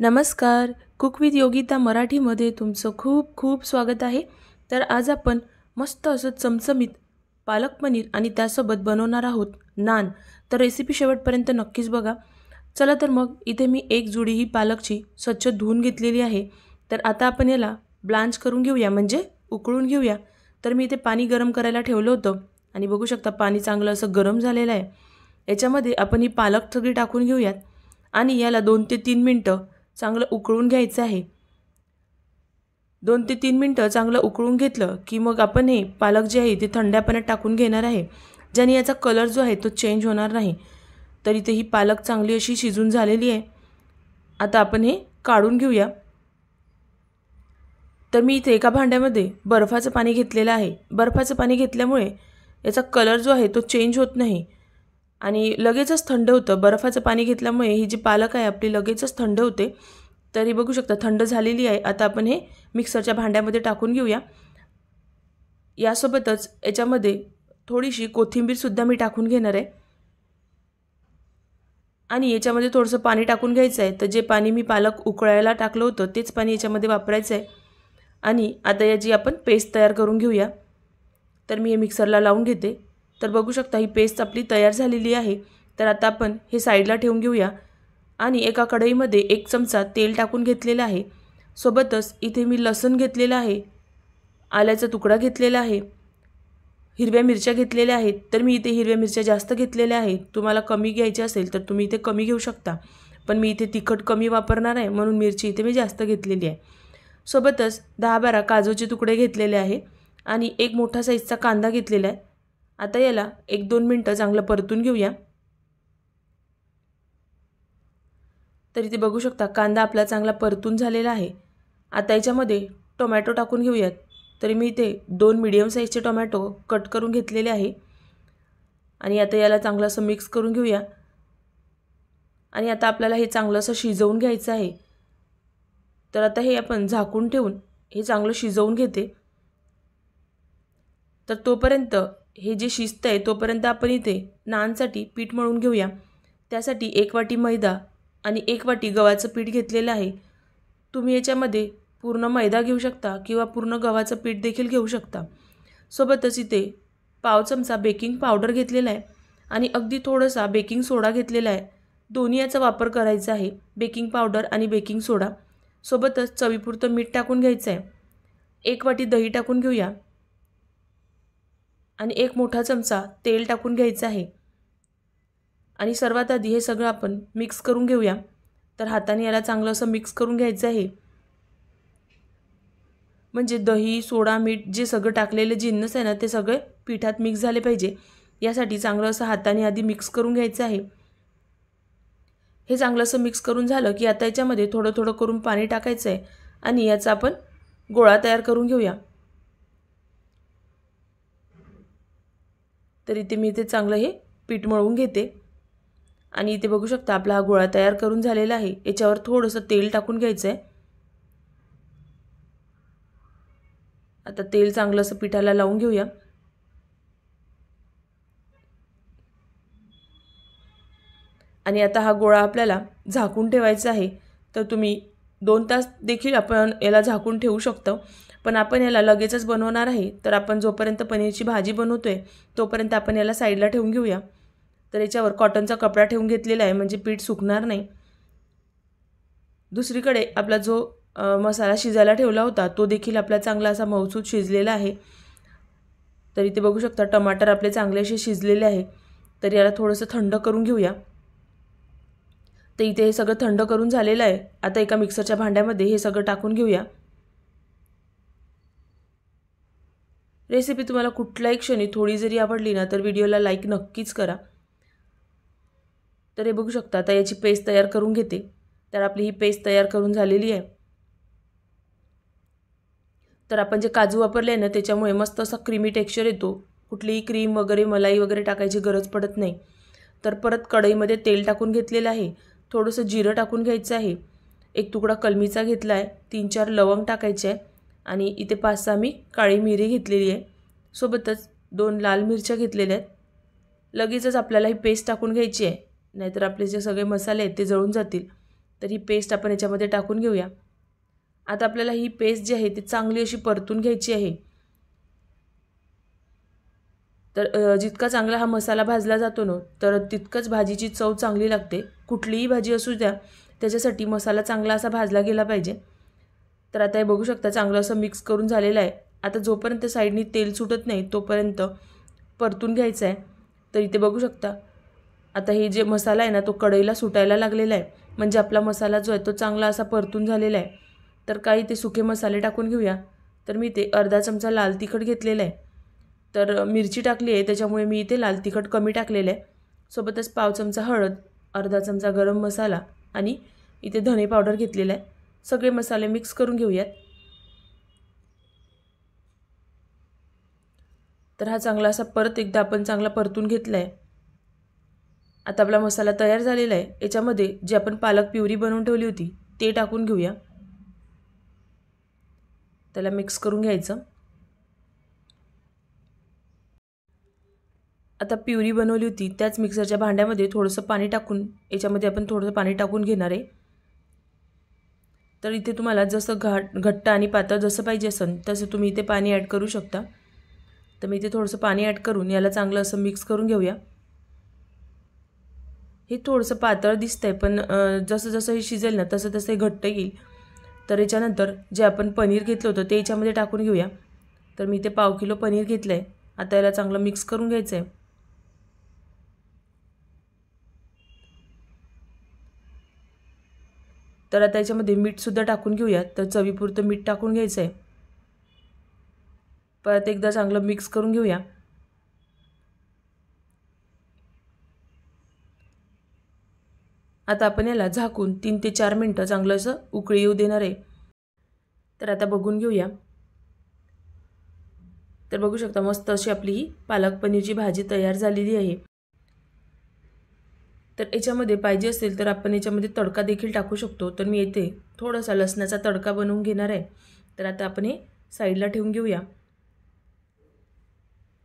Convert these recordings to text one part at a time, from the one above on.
नमस्कार. Cook with Yogita मराठीमध्ये तुमचं खूप खूप स्वागत आहे. तर आज आपण मस्त असं चमचमीत पालक पनीर आणि त्यासोबत बनवणार आहोत नान. तर रेसिपी शेवटपर्यंत नक्कीच बघा. चला तर मग इथे मी एक जुडी ही पालकची स्वच्छ धुवून घेतलेली आहे. तर आता आपण याला ब्लांच करून घेऊया, म्हणजे उकळून घेऊया. तर मी इथे पाणी गरम करायला ठेवलं होतं आणि बघू शकता पाणी चांगलं असं गरम झालेलं आहे. याच्यामध्ये आपण ही पालक सगळी टाकून घेऊयात आणि याला 2 ते 3 मिनटं चांगलं उकळून घ्यायचं आहे. 2 ते 3 मिनटं चांगलं उकळून घेतलं की मग आपण हे पालक जे आहे ते थंड्या पाण्यात टाकून घेणार आहे, ज्याने याचा कलर जो आहे तो चेंज होणार नाही. तर इथे ही पालक चांगली अशी शिजून झालेली आहे. आता आपण हे काढून घेऊया. तर मी इथे एका भांड्यामध्ये बर्फाचं पाणी घेतलेलं आहे. बर्फाचं पाणी घेतल्यामुळे याचा कलर जो आहे तो चेंज होत नाही आणि लगेचच थंड होतं. बर्फाचं पाणी घेतल्यामुळे ही जी पालक आहे आपली लगेचच थंड होते. तर हे बघू शकता थंड झालेली आहे. आता आपण हे मिक्सरच्या भांड्यामध्ये टाकून घेऊया. यासोबतच याच्यामध्ये थोडीशी कोथिंबीरसुद्धा मी टाकून घेणार आहे आणि याच्यामध्ये थोडंसं पाणी टाकून घ्यायचं आहे. तर जे पाणी मी पालक उकळायला टाकलं होतं तेच पाणी याच्यामध्ये वापरायचं आहे. आणि आता याची आपण पेस्ट तयार करून घेऊया. तर मी हे मिक्सरला लावून घेते. तर बघू शकता ही पेस्ट आपली तयार झालेली आहे. तर आता आपण हे साईडला ठेवून घेऊया आणि एका कढईमध्ये 1 चमचा तेल टाकून घेतलेलं आहे. सोबतच इथे मी लसूण घेतलेला आहे, आल्याचा तुकडा घेतलेला आहे, हिरव्या मिरच्या घेतलेल्या आहेत. तर मी इथे हिरव्या मिरच्या जास्त घेतलेल्या आहेत. तुम्हाला कमी घ्यायची असेल तर तुम्ही इथे कमी घेऊ शकता, पण मी इथे तिखट कमी वापरणार आहे म्हणून मिरची इथे मी जास्त घेतलेली आहे. सोबतच 10-12 काजूचे तुकडे घेतलेले आहे आणि एक मोठा साईजचा कांदा घेतलेला आहे. आता याला 1-2 मिनटं चांगलं परतून घेऊया. तर इथे बघू शकता कांदा आपला चांगला परतून झालेला आहे. आता याच्यामध्ये टोमॅटो टाकून घेऊयात. तरी मी इथे 2 मीडियम साईजचे टोमॅटो कट करून घेतलेले आहे आणि आता याला चांगलं असं मिक्स करून घेऊया. आणि आता आपल्याला हे चांगलं असं शिजवून घ्यायचं आहे. तर आता हे आपण झाकून ठेवून हे चांगलं शिजवून घेते. तर तोपर्यंत हे जे शिजतं आहे तोपर्यंत आपण इथे नानसाठी पीठ मळून घेऊया. त्यासाठी 1 वाटी मैदा आणि 1 वाटी गव्हाचं पीठ घेतलेलं आहे. तुम्ही याच्यामध्ये पूर्ण मैदा घेऊ शकता किंवा पूर्ण गव्हाचं पीठ देखील घेऊ शकता. सोबतच इथे पाव चमचा बेकिंग पावडर घेतलेला आहे आणि अगदी थोडासा बेकिंग सोडा घेतलेला आहे. दोन्ही याचा वापर करायचा आहे, बेकिंग पावडर आणि बेकिंग सोडा. सोबतच चवीपुरतं मीठ टाकून घ्यायचं आहे. 1 वाटी दही टाकून घेऊया आणि 1 मोठा चमचा तेल टाकून घ्यायचं आहे. आणि सर्वात आधी हे सगळं आपण मिक्स करून घेऊया. तर हाताने याला चांगलं असं मिक्स करून घ्यायचं आहे. म्हणजे दही, सोडा, मीठ जे सगळं टाकलेले जिन्नस आहे ना ते सगळे पिठात मिक्स झाले पाहिजे. यासाठी चांगलं असं हाताने आधी मिक्स करून घ्यायचं आहे. हे चांगलं असं मिक्स करून झालं की आता याच्यामध्ये थोडं थोडं करून पाणी टाकायचं आहे आणि याचा आपण गोळा तयार करून घेऊया. तर इथे मी इथे चांगलं हे पीठ मळून घेते आणि इथे बघू शकता आपला हा गोळा तयार करून झालेला आहे. याच्यावर थोडंसं तेल टाकून घ्यायचं आहे. आता तेल चांगलं असं पिठाला लावून घेऊया. आणि आता हा गोळा आपल्याला झाकून ठेवायचा आहे. तर तुम्ही 2 तास देखील आपण याला झाकून ठेवू शकतो, पण आपण याला लगेचच बनवणार आहे. तर आपण जोपर्यंत पनीरची भाजी बनवतोय तोपर्यंत आपण याला साईडला ठेवून घेऊया. तर याच्यावर कॉटनचा कपडा ठेवून घेतलेला आहे म्हणजे पीठ सुकणार नाही. दुसरीकडे आपला जो मसाला शिजायला ठेवला होता तो देखील आपला चांगला असा मऊसूत शिजलेला आहे. तर इथे बघू शकता टमाटर आपले चांगले असे शिजलेले आहे. तर याला थोडंसं थंड करून घेऊया. तर इथे हे सगळं थंड करून झालेलं आहे. आता एका मिक्सरच्या भांड्यामध्ये हे सगळं टाकून घेऊया. रेसिपी तुम्हाला कुठल्याही क्षणी थोडी जरी आवडली ना तर व्हिडिओला लाईक नक्कीच करा. तर हे बघू शकता आता याची पेस्ट तयार करून घेते. तर आपली ही पेस्ट तयार करून झालेली आहे. तर आपण जे काजू वापरले ना त्याच्यामुळे मस्त असा क्रीमी टेक्स्चर येतो. कुठलीही क्रीम वगैरे मलाई वगैरे टाकायची गरज पडत नाही. तर परत कढईमध्ये तेल टाकून घेतलेलं आहे. थोडंसं जिरं टाकून घ्यायचं आहे. 1 तुकडा कलमीचा घेतला आहे. 3-4 लवंग टाकायचे आहे आणि इथे 5-6 मी काळी मिरी घेतलेली आहे. सोबतच 2 लाल मिरच्या घेतलेल्या आहेत. लगेचच आपल्याला ही पेस्ट टाकून घ्यायची आहे, नाहीतर आपले जे सगळे मसाले आहेत ते जळून जातील. तर ही पेस्ट आपण याच्यामध्ये टाकून घेऊया। आता आपल्याला ही पेस्ट जी आहे ती चांगली अशी परतून घ्यायची आहे। तर जितका चांगला हा मसाला भाजला जातो ना तर तितकंच भाजीची चव चांगली लागते। कुठलीही भाजी असू द्या त्याच्यासाठी मसाला चांगला असा भाजला गेला पाहिजे। तर आता हे बघू शकता चांगलं असं मिक्स करून झालेलं आहे। आता जोपर्यंत साईडनी तेल सुटत नाही तोपर्यंत परतून घ्यायचं आहे। तर इथे बघू शकता आता हे जे मसाला आहे ना तो कढईला सुटायला लागलेला आहे, म्हणजे आपला मसाला जो आहे तो चांगला असा परतून झालेला आहे। तर काही ते सुके मसाले टाकून घेऊया। तर मी इथे अर्धा चमचा लाल तिखट घेतलेला आहे। तर मिरची टाकली आहे त्याच्यामुळे मी इथे लाल तिखट कमी टाकलेलं आहे। सोबतच पाव चमचा हळद, अर्धा चमचा गरम मसाला आणि इथे धने पावडर घेतलेला आहे। सगळे मसाले मिक्स करून घेऊयात। तर हा चांगला असा परत एकदा आपण चांगला परतून घेतला आहे। आता आपला मसाला तयार झालेला आहे। याच्यामध्ये जे आपण पालक प्युरी बनवून ठेवली होती ते टाकून घेऊया। त्याला मिक्स करून घ्यायचं। आता प्युरी बनवली होती त्याच मिक्सरच्या भांड्यामध्ये थोडंसं पाणी टाकून याच्यामध्ये आपण थोडंसं पाणी टाकून घेणार आहे। तर इथे तुम्हाला जसं घट्ट आणि पातळ जसं पाहिजे असेल तसं तुम्ही इथे पाणी ॲड करू शकता। तर मी इथे थोडंसं पाणी ॲड करून याला चांगलं असं मिक्स करून घेऊया। हे थोडंसं पातळ दिसतंय पण जसं जसं हे शिजेल ना तसं तसं हे घट्ट येईल। तर याच्यानंतर जे आपण पनीर घेतलं होतं ते याच्यामध्ये टाकून घेऊया। तर मी इथे पाव किलो पनीर घेतलं आहे। आता याला चांगलं मिक्स करून घ्यायचं आहे। तर आता याच्यामध्ये मीठसुद्धा टाकून घेऊया। तर चवीपुरतं मीठ टाकून घ्यायचं आहे। परत एकदा चांगलं मिक्स करून घेऊया। आता आपण याला झाकून 3 ते 4 मिनिटं चांगलं असं उकळी येऊ देणार आहे। तर आता बघून घेऊया। तर बघू शकता मस्त अशी आपली ही पालक पनीरची भाजी तयार झालेली आहे। तर याच्यामध्ये पाहिजे असेल तर आपण याच्यामध्ये तडका देखील टाकू शकतो। तर मी येथे थोडासा लसणाचा तडका बनवून घेणार आहे। तर आता आपण हे साईडला ठेवून घेऊया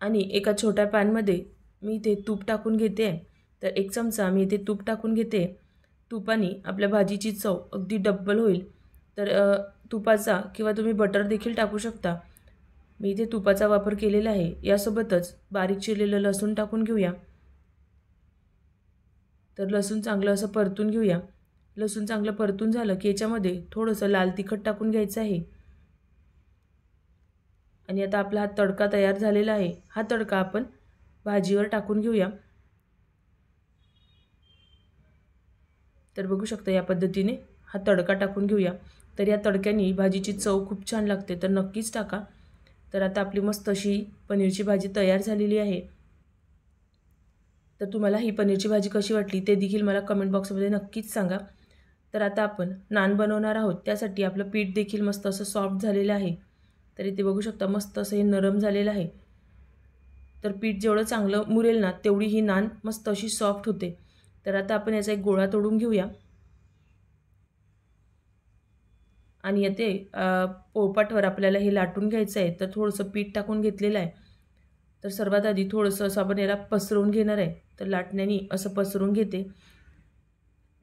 आणि एका छोट्या पॅनमध्ये मी इथे तूप टाकून घेते आहे। तर 1 चमचा मी इथे तूप टाकून घेते। तुपाने आपल्या भाजीची चव अगदी डबल होईल। तर तुपाचा किंवा तुम्ही बटर देखील टाकू शकता। मी इथे तुपाचा वापर केलेला आहे। यासोबतच बारीक चिरलेलं लसूण टाकून घेऊया। तर लसूण चांगलं असं परतून घेऊया। लसूण चांगलं परतून झालं की याच्यामध्ये थोडंसं लाल तिखट टाकून घ्यायचं आहे। आणि आता आपला हा तडका तयार झालेला आहे। हा तडका आपण भाजीवर टाकून घेऊया। तर बघू शकता या पद्धतीने हा तडका टाकून घेऊया। तर या तडक्याने भाजीची चव खूप छान लागते, तर नक्कीच टाका। तर आता आपली मस्त अशी पनीरची भाजी तयार झालेली आहे। तर तुम्हाला ही पनीरची भाजी कशी वाटली ते देखील मला कमेंट बॉक्समध्ये नक्कीच सांगा। तर आता आपण नान बनवणार आहोत। त्यासाठी आपलं पीठ देखील मस्त असं सॉफ्ट झालेलं आहे। तर इथे बघू शकता मस्त असं हे नरम झालेलं आहे। तर पीठ जेवढं चांगलं मुरेल ना तेवढी ही नान मस्त अशी सॉफ्ट होते। तर आता आपण याचा एक गोळा तोडून घेऊया आणि येथे पोळपाटवर आपल्याला हे लाटून घ्यायचं आहे। तर थोडंसं पीठ टाकून घेतलेलं आहे। तर सर्वात आधी थोडंसं असं आपण याला पसरवून घेणार आहे। तर लाटण्याने असं पसरवून घेते।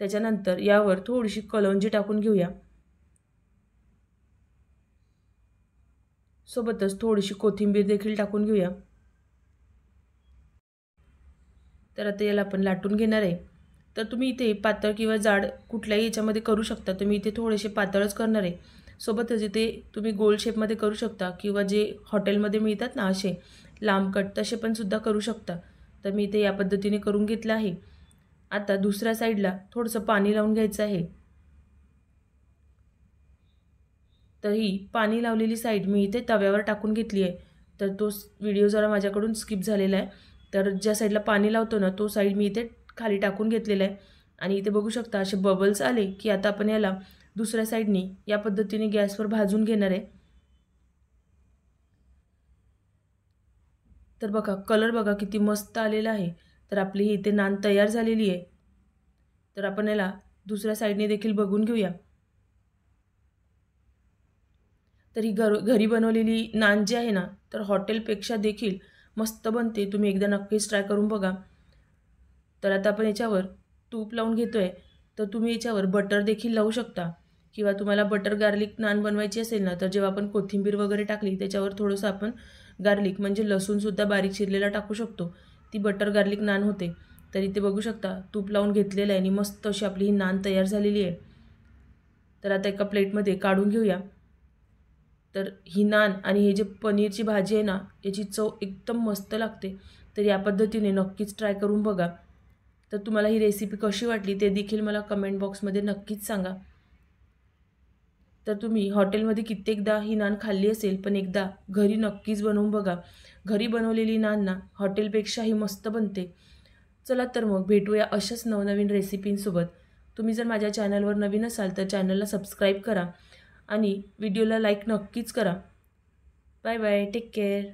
त्याच्यानंतर यावर थोडीशी कलौंजी टाकून घेऊया। सोबतच थोडीशी कोथिंबीर देखील टाकून घेऊया। तर आता याला आपण लाटून घेणार आहे। तर तुम्ही इथे पातळ किंवा जाड कुठल्याही याच्यामध्ये करू शकता। तर मी इथे थोडेसे पातळच करणार आहे। सोबतच इथे तुम्ही गोल शेपमध्ये करू शकता किंवा जे हॉटेलमध्ये मिळतात ना असे लांब कट तसे पण सुद्धा करू शकता। तर मी इथे या पद्धतीने करून घेतलं आहे। आता दुसऱ्या साईडला थोडंसं पाणी लावून घ्यायचं आहे। तर ही पाणी लावलेली साईड मी इथे तव्यावर टाकून घेतली आहे। तर तो व्हिडिओ जरा माझ्याकडून स्किप झालेला आहे। तर ज्या साईडला पाणी लावतो ना तो साईड मी इथे खाली टाकून घेतलेला आहे आणि इथे बघू शकता असे बबल्स आले की आता आपण याला दुसऱ्या साईडनी या पद्धतीने गॅसवर भाजून घेणार आहे। तर बघा कलर बघा किती मस्त आलेला आहे। तर आपली ही इथे नान तयार झालेली आहे। तर आपण याला दुसऱ्या साईडने देखील बघून घेऊया। तर ही घरी बनवलेली नान जी आहे ना तर हॉटेलपेक्षा देखील मस्त बनते। तुम्ही एकदा नक्कीच ट्राय करून बघा। तर आता आपण याच्यावर तूप लावून घेतोय तर तुम्ही याच्यावर बटर देखील लावू शकता किंवा तुम्हाला बटर गार्लिक नान बनवायची असेल ना, तर जेव्हा आपण कोथिंबीर वगैरे टाकली त्याच्यावर थोडंसं आपण गार्लिक म्हणजे लसूणसुद्धा बारीक चिरलेला टाकू शकतो. ती बटर गार्लिक नान होते. तर इथे बघू शकता तूप लावून घेतलेलं आहे आणि मस्त अशी आपली ही नान तयार झालेली आहे. तर आता एका प्लेटमध्ये काढून घेऊया. तर ही नान आणि हे जे पनीरची भाजी आहे ना, याची चव एकदम मस्त लागते. तर या पद्धतीने नक्कीच ट्राय करून बघा. तर तुम्हाला ही रेसिपी कशी वाटली ते देखील मला कमेंट बॉक्समध्ये नक्कीच सांगा. तर तुम्ही हॉटेलमध्ये कित्येकदा ही नान खाल्ली असेल, पण एकदा घरी नक्कीच बनवून बघा. घरी बनवलेली नान ना हॉटेलपेक्षाही मस्त बनते. चला तर मग भेटूया अशाच नवनवीन रेसिपींसोबत. तुम्ही जर माझ्या चॅनलवर नवीन असाल तर चॅनलला सबस्क्राईब करा आणि व्हिडिओला लाईक नक्कीच करा. Bye bye. Take care.